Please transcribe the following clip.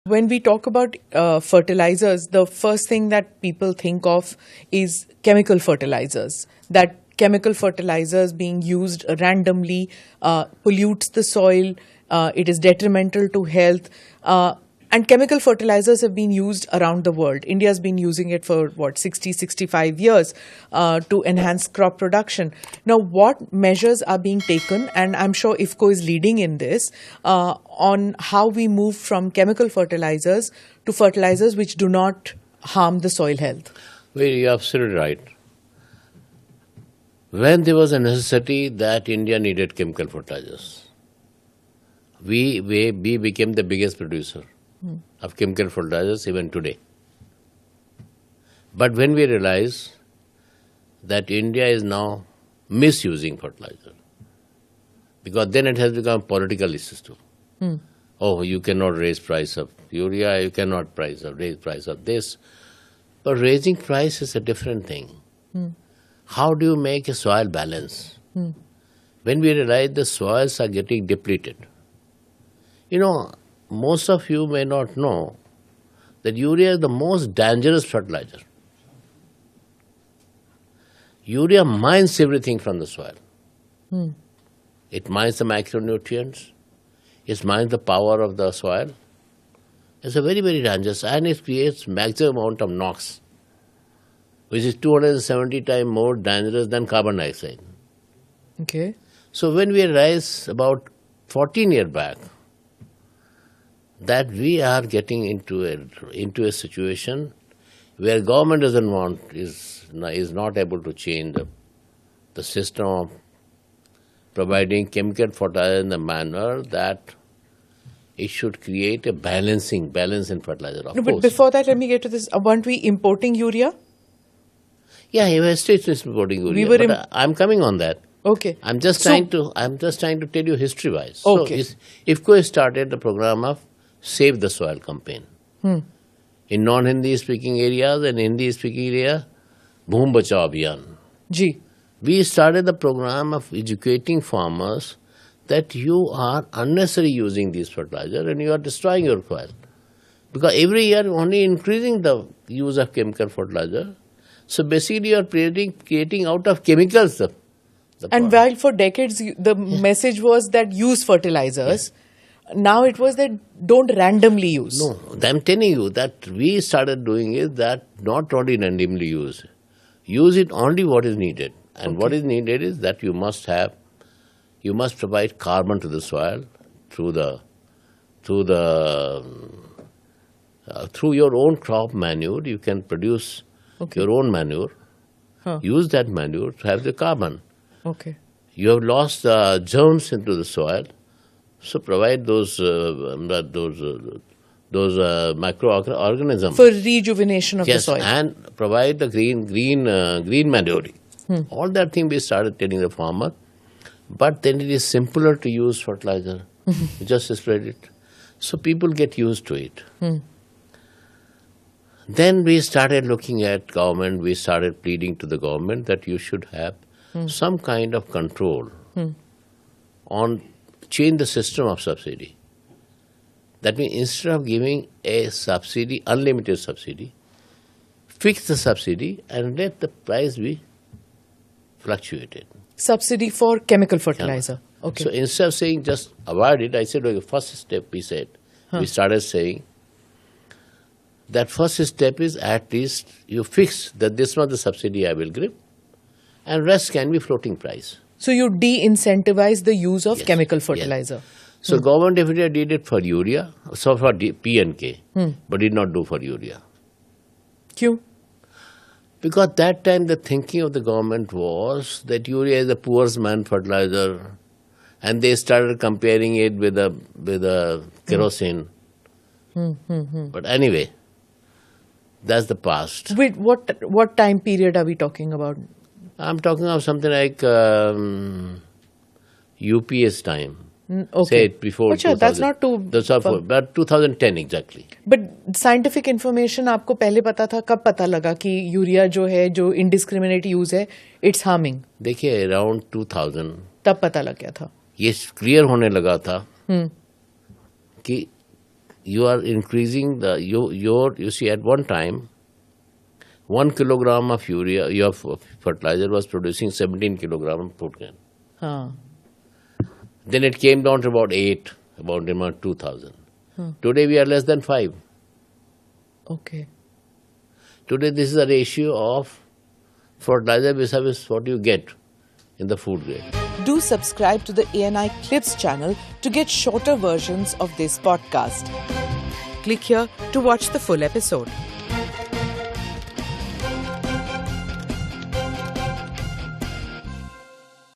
When we talk about fertilizers, the first thing that people think of is chemical fertilizers. That chemical fertilizers being used randomly pollutes the soil, it is detrimental to health. And chemical fertilizers have been used around the world. India has been using it for 60, 65 years to enhance crop production. Now, what measures are being taken, and I'm sure IFFCO is leading in this, on how we move from chemical fertilizers to fertilizers which do not harm the soil health? Well, you're absolutely right. When there was a necessity that India needed chemical fertilizers, we became the biggest producer of chemical fertilizers even today. But when we realize that India is now misusing fertilizer, because then it has become political issues too. Oh, you cannot raise price of urea, you cannot raise price of this. But raising price is a different thing. How do you make a soil balance? When we realize the soils are getting depleted, most of you may not know that urea is the most dangerous fertilizer. Urea mines everything from the soil. It mines the micronutrients. It mines the power of the soil. It's a very, very dangerous, and it creates maximum amount of NOx, which is 270 times more dangerous than carbon dioxide. Okay. So when we realized about 14 years back that we are getting into a situation where government is not able to change the system of providing chemical fertilizer in the manner that it should create a balance in fertilizer. But before that, let me get to this. Weren't we importing urea? Yeah, United States is importing urea. I'm coming on that. Okay. I'm just trying to tell you history-wise. Okay. So IFFCO started the program of Save the Soil campaign. In non-Hindi speaking areas and Hindi speaking area, Bhoom Bachao Abhiyan. Ji. We started the program of educating farmers that you are unnecessarily using these fertilizers and you are destroying your soil. Because every year you are only increasing the use of chemical fertilizer. So basically you are creating out of chemicals the and while for decades the message was that use fertilizers, now it was that don't randomly use. No, I'm telling you that we started doing is that not only randomly use it only what is needed. And what is needed is that you must provide carbon to the soil through your own crop manure. You can produce your own manure. Use that manure to have the carbon. Okay. You have lost the germs into the soil, so provide those microorganisms for rejuvenation of the soil. And provide the green manure. All that thing we started telling the farmer, but then it is simpler to use fertilizer. You just spread it, so people get used to it. Then we started looking at government. We started pleading to the government that you should have some kind of control on change the system of subsidy. That means instead of giving a subsidy, unlimited subsidy, fix the subsidy and let the price be fluctuated. Subsidy for chemical fertilizer. Okay. So instead of saying just avoid it, I said, okay, first step we started saying that first step is at least you fix that this was the subsidy I will give and rest can be floating price. So you de-incentivize the use of chemical fertilizer. Yes. So government definitely did it for urea, so for P&K, but did not do for urea. Kyun? Because that time the thinking of the government was that urea is a poor man's fertilizer, and they started comparing it with the kerosene. But anyway, that's the past. Wait, what time period are we talking about? I'm talking of something like UPS time. Okay. Say it before 2000. That's not too... But 2010 exactly. But scientific information आपको पहले पता था, कब पता लगा कि urea जो है, जो indiscriminate use है, it's harming? देखिए around 2000 तब पता लग गया था. ये क्लियर होने लगा था कि you are increasing you see, at one time 1 kilogram of urea, your fertilizer was producing 17 kilogram of protein. Huh. Then it came down to about 8, about 2000. Today we are less than 5. Okay. Today this is a ratio of fertilizer vis-a-vis what you get in the food grade. Do subscribe to the ANI Clips channel to get shorter versions of this podcast. Click here to watch the full episode.